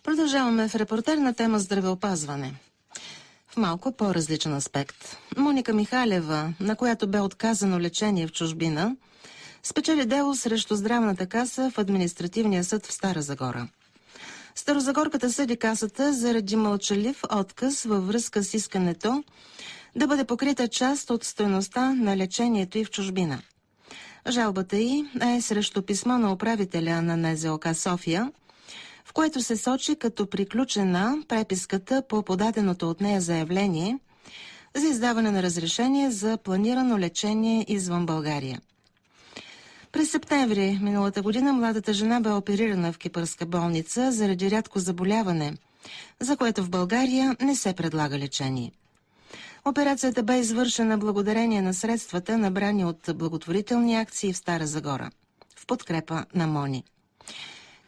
Продължаваме в репортер на тема здравеопазване. В малко по-различен аспект. Моника Михалева, на която бе отказано лечение в чужбина, спечели дело срещу Здравната каса в Административния съд в Стара Загора. Старозагорката съди касата заради мълчалив отказ във връзка с искането да бъде покрита част от стойността на лечението и в чужбина. Жалбата й е срещу писмо на управителя на НЗОК София, в което се сочи като приключена преписката по подаденото от нея заявление за издаване на разрешение за планирано лечение извън България. През септември миналата година младата жена бе оперирана в кипърска болница заради рядко заболяване, за което в България не се предлага лечение. Операцията бе извършена благодарение на средствата, набрани от благотворителни акции в Стара Загора, в подкрепа на Мони.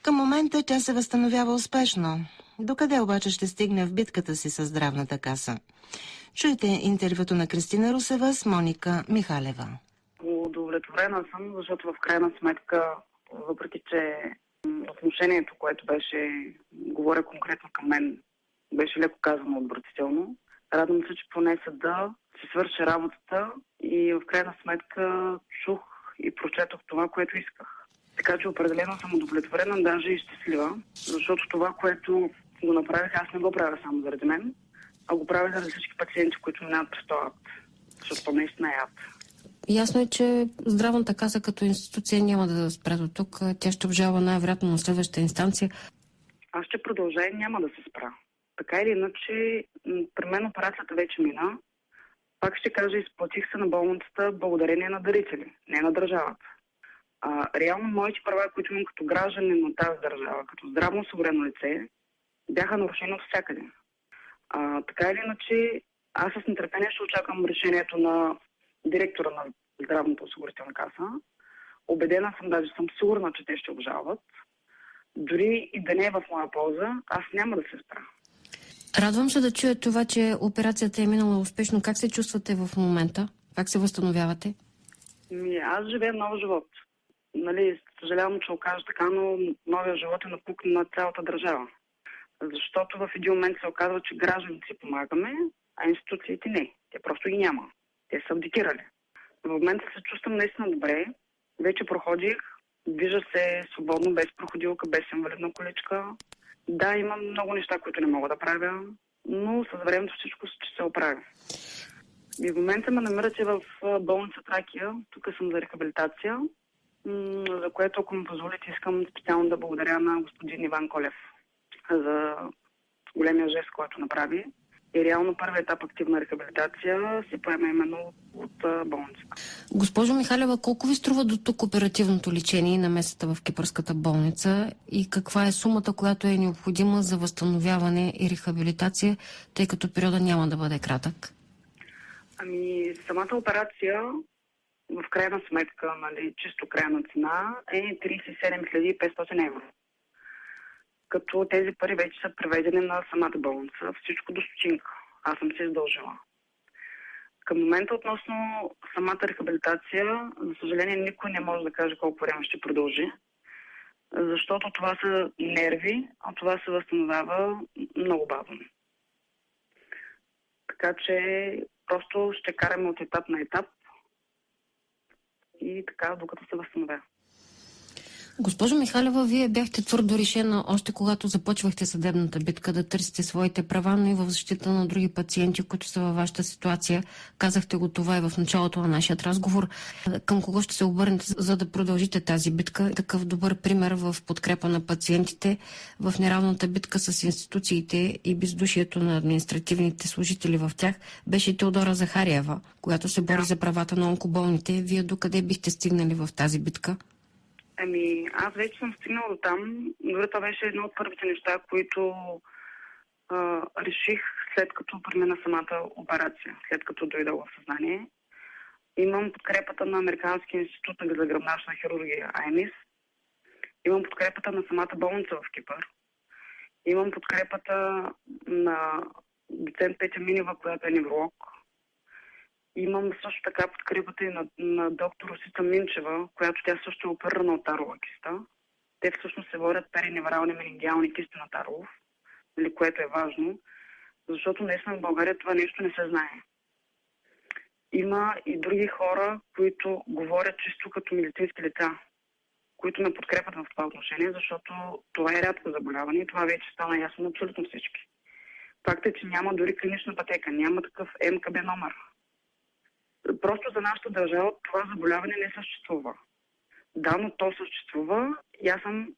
Към момента тя се възстановява успешно. Докъде обаче ще стигне в битката си с Здравната каса? Чуйте интервюто на Кристина Русева с Моника Михалева. Удовлетворена съм, защото в крайна сметка, въпреки че отношението, което беше, говоря конкретно към мен, беше леко казано отвратително, радвам се, че поне съда си свърши работата и в крайна сметка чух и прочетох това, което исках. Така че определено съм удовлетворена, даже и щастлива, защото това, което го направих, аз не го правя само заради мен, а го правя заради всички пациенти, които минават през този акт, защото то наистина е акт. Ясно е, че Здравната каса като институция няма да спре до тук. Тя ще обжалва най-вероятно на следващата инстанция. Аз ще продължа и няма да се спра. Така или иначе, при мен операцията вече мина. Пак ще кажа, изплатих се на болницата благодарение на дарители, не на държавата. Реално моите права, които имам като гражданин на тази държава, като здравно осигурено лице, бяха нарушени от всякъде. Така или иначе, аз с нетърпение ще очаквам решението на директора на Здравната осигурителна каса. Убедена съм, даже съм сигурна, че те ще обжалват. Дори и да не е в моя полза, аз няма да се спра. Радвам се да чуя това, че операцията е минала успешно. Как се чувствате в момента? Как се възстановявате? Аз живея нов живот. Съжалявам, че окажа така, но новия живот е напук на цялата държава. Защото в един момент се оказва, че гражданите си помагаме, а институциите не. Те просто ги няма. Те са абдикирали. В момента се чувствам наистина добре. Вече проходих. Движа се свободно, без проходилка, без инвалидна количка. Да, имам много неща, които не мога да правя, но с времето всичко ще се оправи. И в момента ме намирате в болница Тракия. Тук съм за рехабилитация, за което, ако ми позволите, искам специално да благодаря на господин Иван Колев за големия жест, който направи. И реално първият етап активна рехабилитация се поема именно от болницата. Госпожо Михалева, колко ви струва до тук оперативното лечение и намесата в кипърската болница и каква е сумата, която е необходима за възстановяване и рехабилитация, тъй като периода няма да бъде кратък? Самата операция в крайна сметка, чисто крайна цена е 37 500 евро. Като тези пари вече са преведени на самата болница, всичко до стотинка. Аз съм се издължила. Към момента относно самата рехабилитация, за съжаление, никой не може да каже колко време ще продължи, защото това са нерви, а това се възстановява много бавно. Така че просто ще караме от етап на етап и така, докато се възстановя. Госпожо Михалева, вие бяхте твърдо решена още когато започвахте съдебната битка да търсите своите права, но и в защита на други пациенти, които са във вашата ситуация. Казахте го това и в началото на нашия разговор. Към кого ще се обърнете, за да продължите тази битка? Такъв добър пример в подкрепа на пациентите в неравната битка с институциите и бездушието на административните служители в тях беше Теодора Захариева, която се бори за правата на онкоболните. Вие докъде бихте стигнали в тази битка? Аз вече съм стигнала до там. Дори това беше едно от първите неща, които реших след като премина самата операция, след като дойда в съзнание. Имам подкрепата на Американския институт за гръбначна хирургия АМИС. Имам подкрепата на самата болница в Кипър. Имам подкрепата на доцент Петя Минева, която е невролог. Имам също така подкрепата и на доктор Росица Минчева, която тя също е оперирана от тарова киста. Те всъщност се водят периневрални менингиални кисти на Таров. или което е важно, защото наистина в България това нещо не се знае. Има и други хора, които говорят чисто като медицински лица, които ме подкрепят в това отношение, защото това е рядко заболяване и това вече стана ясно на абсолютно всички. Факт е, че няма дори клинична пътека, няма такъв МКБ номер. Просто за нашата държава това заболяване не съществува. Да, но то съществува и аз съм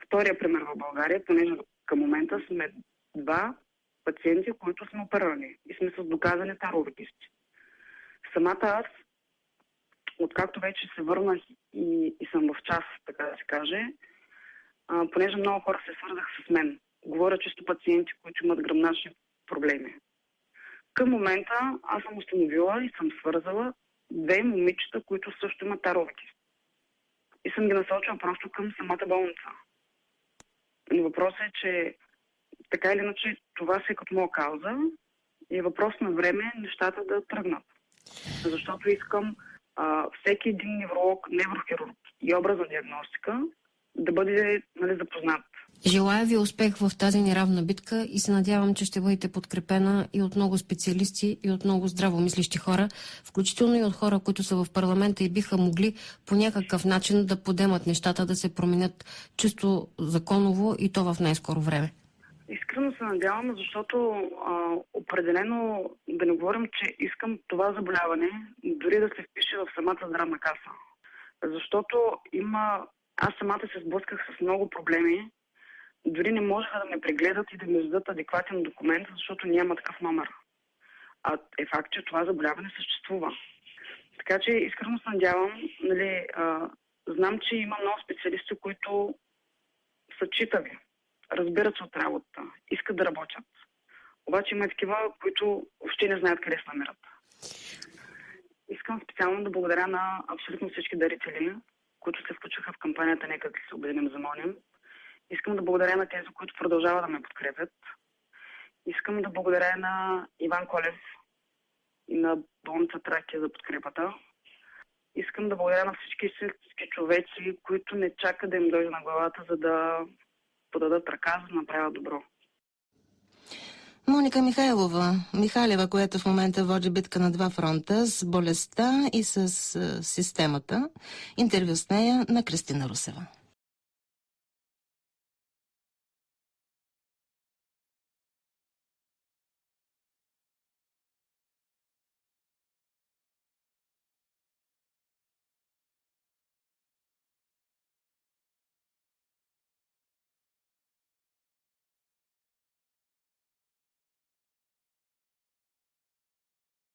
втория пример в България, понеже към момента сме 2 пациенти, които сме оперирани и сме с доказани таровикисти. Самата аз, откакто вече се върнах и съм в час, така да се каже, понеже много хора се свързаха с мен. Говоря чисто пациенти, които имат гръбначни проблеми. Към момента аз съм установила и съм свързала 2 момичета, които също имат таровикист. И съм ги насочила просто към самата болница. Но въпросът е, че така или иначе това си е като моя кауза и е въпрос на време нещата да тръгнат. Защото искам всеки един невролог, неврохирург и образна диагностика да бъде запознат. Желая ви успех в тази неравна битка и се надявам, че ще бъдете подкрепена и от много специалисти, и от много здравомислещи хора, включително и от хора, които са в парламента и биха могли по някакъв начин да подемат нещата, да се променят чисто законово и то в най-скоро време. Искрено се надявам, защото определено да не говорим, че искам това заболяване дори да се впише в самата здравна каса. Защото аз самата се сблъсках с много проблеми. Дори не можеха да ме прегледат и да ми дадат адекватен документ, защото няма такъв номер. А е факт, че това заболяване съществува. Така че искрено се надявам, знам, че има много специалисти, които са читави, разбират се от работата, искат да работят. Обаче има такива, които въобще не знаят къде се намират. Искам специално да благодаря на абсолютно всички дарители, които се включиха в кампанията "Нека да се обединим за Моним". Искам да благодаря на тези, които продължават да ме подкрепят. Искам да благодаря на Иван Колев и на болница Тракия за подкрепата. Искам да благодаря на всички истински човеци, които не чакат да им дойде на главата, за да подадат ръка, за да направят добро. Моника Михалева, която в момента води битка на 2 фронта с болестта и с системата. Интервю с нея на Кристина Русева.